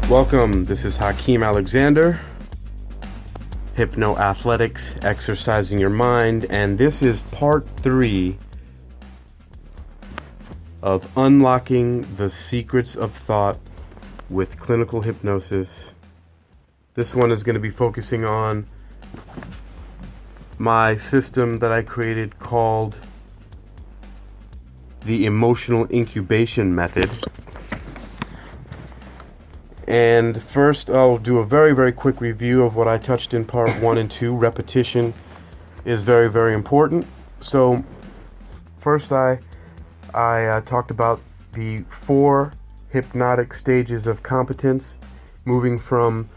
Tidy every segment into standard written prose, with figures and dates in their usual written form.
Welcome, this is Hakeem Alexander, Hypno Athletics, Exercising Your Mind, and this is part 3 of Unlocking the Secrets of Thought with Clinical Hypnosis. This one is going to be focusing on my system that I created called the Emotional Incubation Method. And first, I'll do a very quick review of what I touched in part 1 and 2. Repetition is very important. So, first I talked about the 4 hypnotic stages of competence, moving from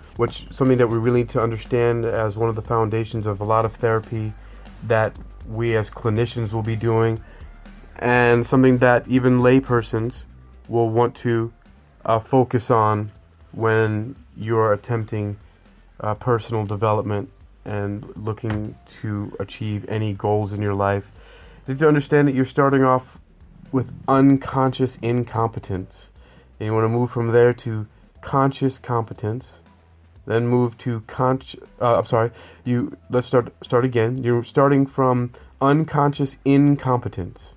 something that we really need to understand as one of the foundations of a lot of therapy that we as clinicians will be doing, and something that even laypersons will want to focus on when you're attempting personal development and looking to achieve any goals in your life. You need to understand that you're starting off with unconscious incompetence, and you want to move from there to conscious competence, then move to let's start again. You're starting from unconscious incompetence,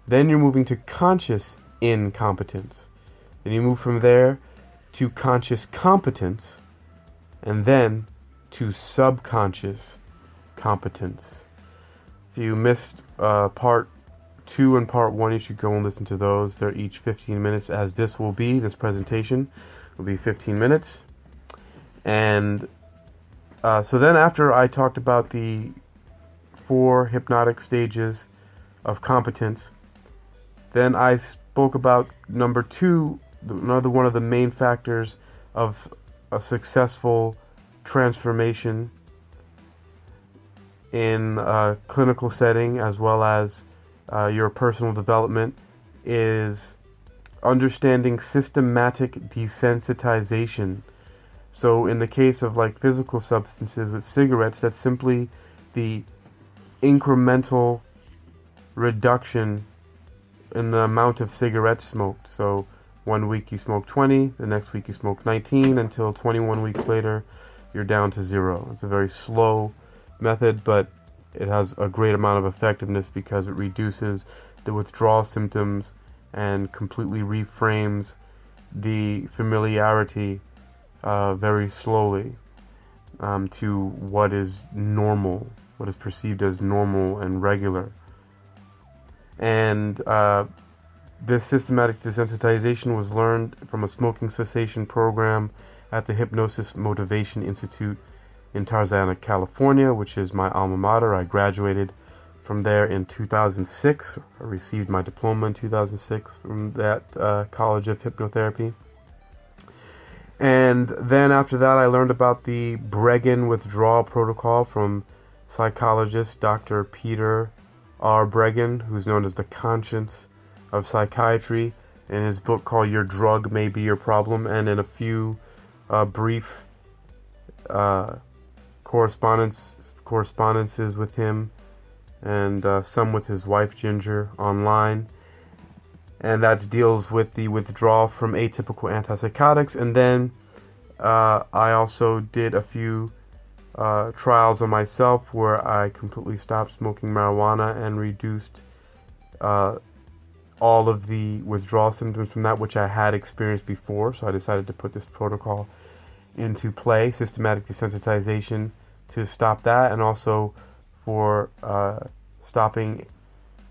then you're moving to conscious incompetence, then you move from there to conscious competence, and then to subconscious competence. If you missed part 2 and part 1, you should go and listen to those. They're each 15 minutes, as this presentation will be 15 minutes. And so then after I talked about the 4 hypnotic stages of competence, then I spoke about number 2, another one of the main factors of a successful transformation in a clinical setting as well as your personal development is understanding systematic desensitization. So in the case of like physical substances with cigarettes, that's simply the incremental reduction in the amount of cigarettes smoked. So 1 week you smoke 20, the next week you smoke 19, until 21 weeks later you're down to 0. It's a very slow method, but it has a great amount of effectiveness because it reduces the withdrawal symptoms and completely reframes the familiarity very slowly to what is normal, what is perceived as normal and regular. And this systematic desensitization was learned from a smoking cessation program at the Hypnosis Motivation Institute in Tarzana, California, which is my alma mater. I graduated from there in 2006. I received my diploma in 2006 from that College of Hypnotherapy. And then after that, I learned about the Bregan withdrawal protocol from psychologist Dr. Peter R. Bregan, who's known as the Conscience of Psychiatry, in his book called Your Drug May Be Your Problem, and in a few brief correspondences with him, and some with his wife Ginger online. And that deals with the withdrawal from atypical antipsychotics. And then I also did a few trials on myself where I completely stopped smoking marijuana and reduced all of the withdrawal symptoms from that, which I had experienced before. So I decided to put this protocol into play, systematic desensitization, to stop that, and also for stopping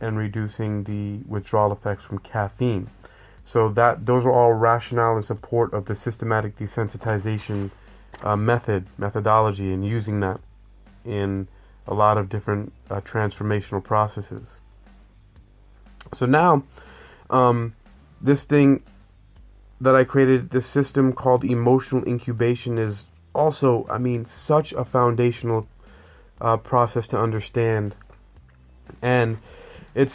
and reducing the withdrawal effects from caffeine. So those are all rationale in support of the systematic desensitization methodology, and using that in a lot of different transformational processes. So now, this thing that I created, this system called emotional incubation, is also, such a foundational process to understand. And it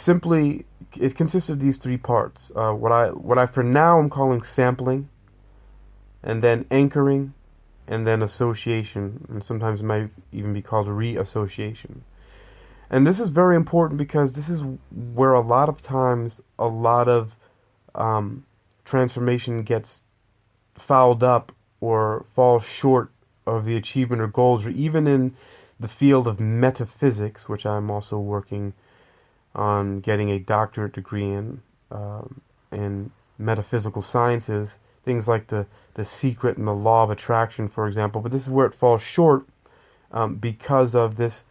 consists of these 3 parts. What I for now I'm calling sampling, and then anchoring, and then association, and sometimes it might even be called reassociation. And this is very important because this is where a lot of times a lot of transformation gets fouled up or fall short of the achievement or goals, or even in the field of metaphysics, which I'm also working on getting a doctorate degree in metaphysical sciences, things like the secret and the law of attraction, for example. But this is where it falls short because of this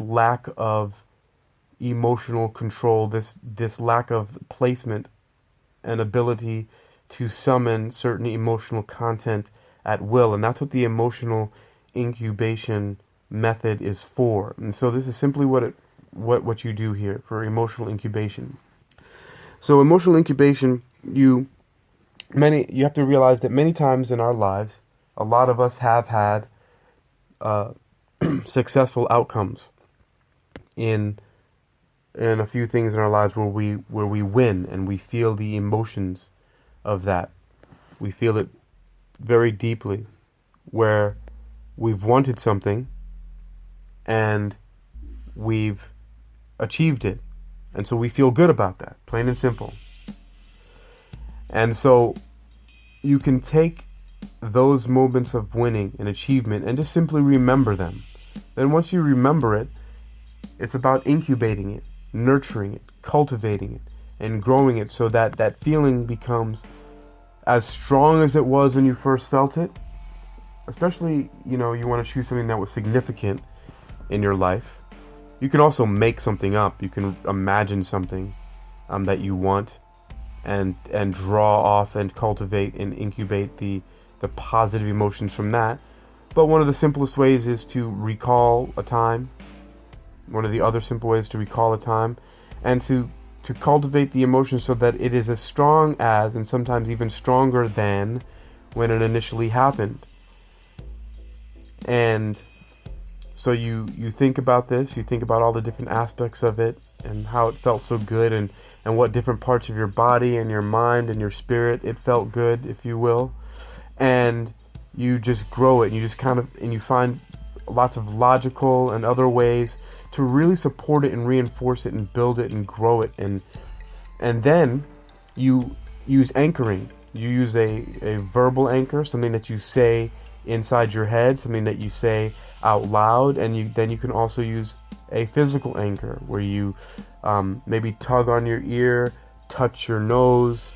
lack of emotional control, this lack of placement and ability to summon certain emotional content at will. And that's what the emotional incubation method is for. And so this is simply what you do here for emotional incubation. So emotional incubation, you have to realize that many times in our lives, a lot of us have had successful outcomes in a few things in our lives where we win, and we feel the emotions of that. We feel it very deeply, where we've wanted something and we've achieved it, and so we feel good about that, plain and simple. And so you can take those moments of winning and achievement and just simply remember them. Then once you remember it, it's about incubating it, nurturing it, cultivating it, and growing it so that that feeling becomes as strong as it was when you first felt it. Especially, you want to choose something that was significant in your life. You can also make something up. You can imagine something that you want and draw off and cultivate and incubate the positive emotions from that. But one of the simplest ways is to recall a time. One of the other simple ways to recall a time and to cultivate the emotions so that it is as strong as, and sometimes even stronger than, when it initially happened. And so you think about this, you think about all the different aspects of it and how it felt so good, and what different parts of your body and your mind and your spirit it felt good, if you will. And you just grow it, and you just and you find lots of logical and other ways to really support it and reinforce it and build it and grow it. And then you use anchoring. You use a verbal anchor, something that you say inside your head, something that you say out loud, and then you can also use a physical anchor where you maybe tug on your ear, touch your nose,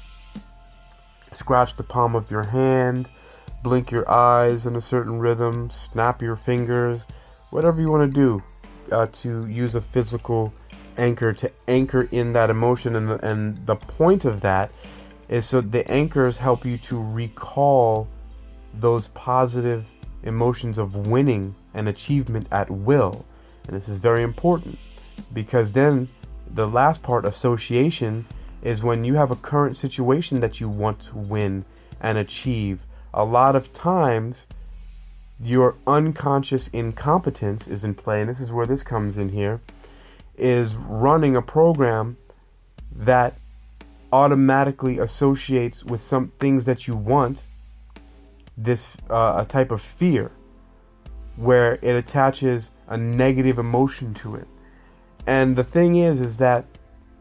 scratch the palm of your hand, blink your eyes in a certain rhythm, snap your fingers, whatever you want to do to use a physical anchor to anchor in that emotion. And the point of that is so the anchors help you to recall those positive emotions of winning and achievement at will. And this is very important, because then the last part, association, is when you have a current situation that you want to win and achieve. A lot of times your unconscious incompetence is in play, and this is where this comes in here, is running a program that automatically associates with some things that you want this a type of fear, where it attaches a negative emotion to it. And the thing is that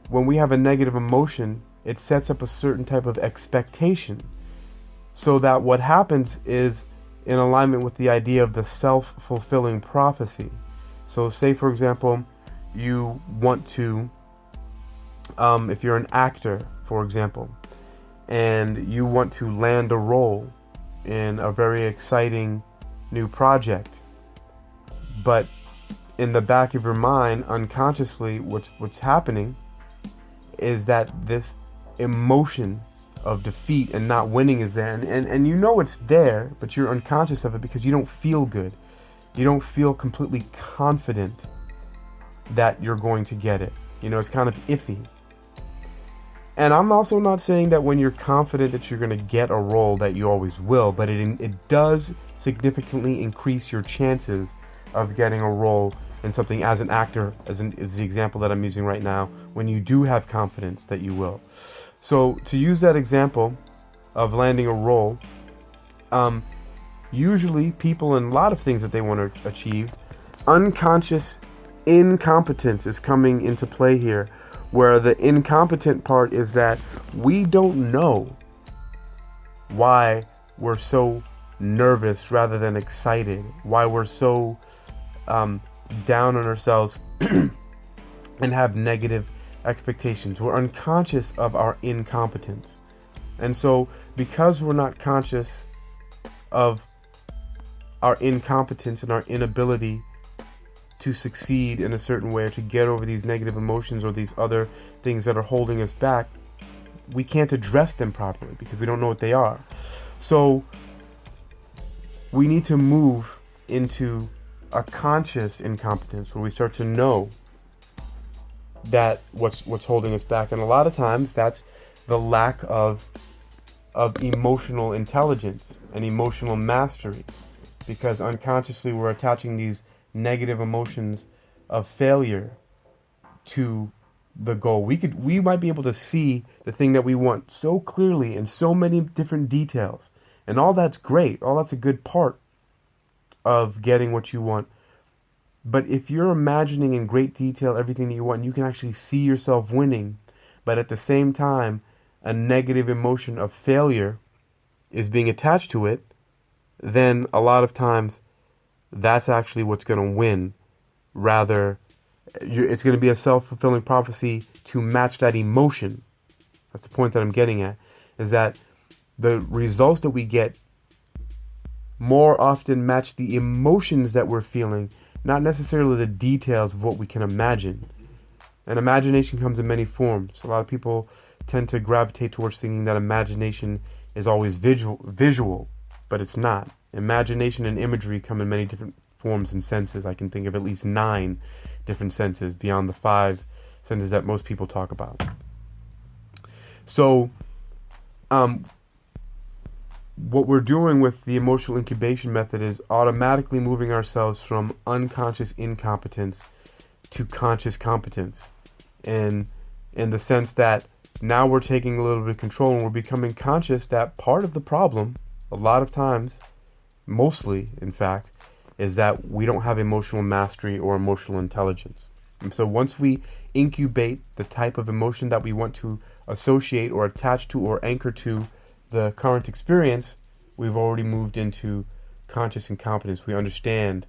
when we have a negative emotion, it sets up a certain type of expectation, so that what happens is in alignment with the idea of the self-fulfilling prophecy. So say, for example, you want to, if you're an actor, for example, and you want to land a role in a very exciting new project, but in the back of your mind, unconsciously, what's happening is that this emotion of defeat and not winning is there, and you know it's there, but you're unconscious of it because you don't feel good. You don't feel completely confident that you're going to get it. It's kind of iffy. And I'm also not saying that when you're confident that you're going to get a role that you always will, but it does significantly increase your chances of getting a role in something as an actor, as the example that I'm using right now, when you do have confidence that you will. So to use that example of landing a role, usually people in a lot of things that they want to achieve, unconscious incompetence is coming into play here, where the incompetent part is that we don't know why we're so nervous rather than excited, why we're so down on ourselves and have negative expectations. We're unconscious of our incompetence. And so because we're not conscious of our incompetence and our inability to succeed in a certain way or to get over these negative emotions or these other things that are holding us back, we can't address them properly because we don't know what they are. So we need to move into a conscious incompetence where we start to know that what's holding us back. And a lot of times that's the lack of emotional intelligence and emotional mastery, because unconsciously we're attaching these negative emotions of failure to the goal. We might be able to see the thing that we want so clearly in so many different details, and all that's great. All that's a good part of getting what you want. But if you're imagining in great detail everything that you want, you can actually see yourself winning, but at the same time a negative emotion of failure is being attached to it, then a lot of times that's actually what's going to win. Rather, it's going to be a self-fulfilling prophecy to match that emotion. That's the point that I'm getting at, is that the results that we get more often match the emotions that we're feeling, not necessarily the details of what we can imagine. And imagination comes in many forms. A lot of people tend to gravitate towards thinking that imagination is always visual, but it's not. Imagination and imagery come in many different forms and senses. I can think of at least 9 different senses beyond the 5 senses that most people talk about. So, what we're doing with the emotional incubation method is automatically moving ourselves from unconscious incompetence to conscious competence. And in the sense that now we're taking a little bit of control and we're becoming conscious that part of the problem, a lot of times, mostly in fact, is that we don't have emotional mastery or emotional intelligence. And so once we incubate the type of emotion that we want to associate or attach to or anchor to the current experience, we've already moved into conscious incompetence. We understand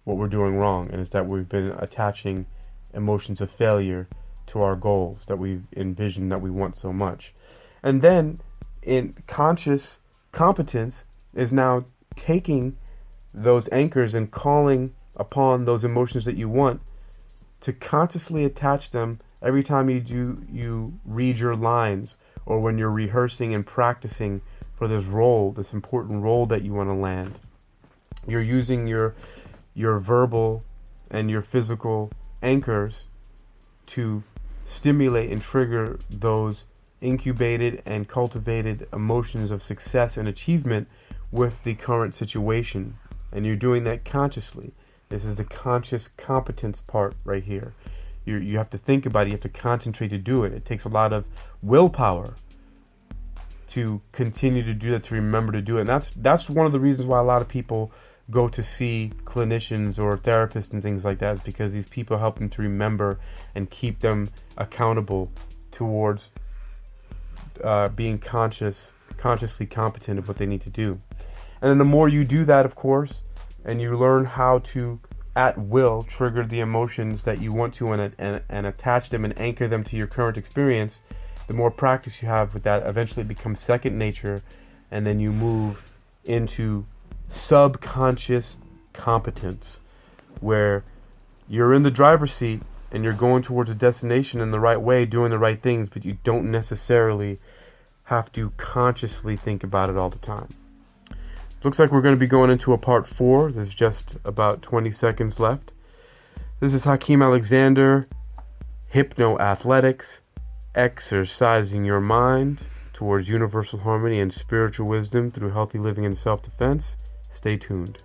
what we're doing wrong, and it's that we've been attaching emotions of failure to our goals that we've envisioned that we want so much. And then in conscious competence is now taking those anchors and calling upon those emotions that you want to consciously attach them every time you read your lines, or when you're rehearsing and practicing for this role, this important role that you want to land. You're using your verbal and your physical anchors to stimulate and trigger those incubated and cultivated emotions of success and achievement with the current situation. And you're doing that consciously. This is the conscious competence part right here. You have to think about it. You have to concentrate to do it. It takes a lot of willpower to continue to do that, to remember to do it. And that's one of the reasons why a lot of people go to see clinicians or therapists and things like that, is because these people help them to remember and keep them accountable towards being consciously competent of what they need to do. And then the more you do that, of course, and you learn how to at will trigger the emotions that you want to and attach them and anchor them to your current experience, the more practice you have with that, eventually it becomes second nature, and then you move into subconscious competence, where you're in the driver's seat and you're going towards a destination in the right way, doing the right things, but you don't necessarily have to consciously think about it all the time. Looks like we're going to be going into a part 4. There's just about 20 seconds left. This is Hakeem Alexander, Hypnoathletics, exercising your mind towards universal harmony and spiritual wisdom through healthy living and self-defense. Stay tuned.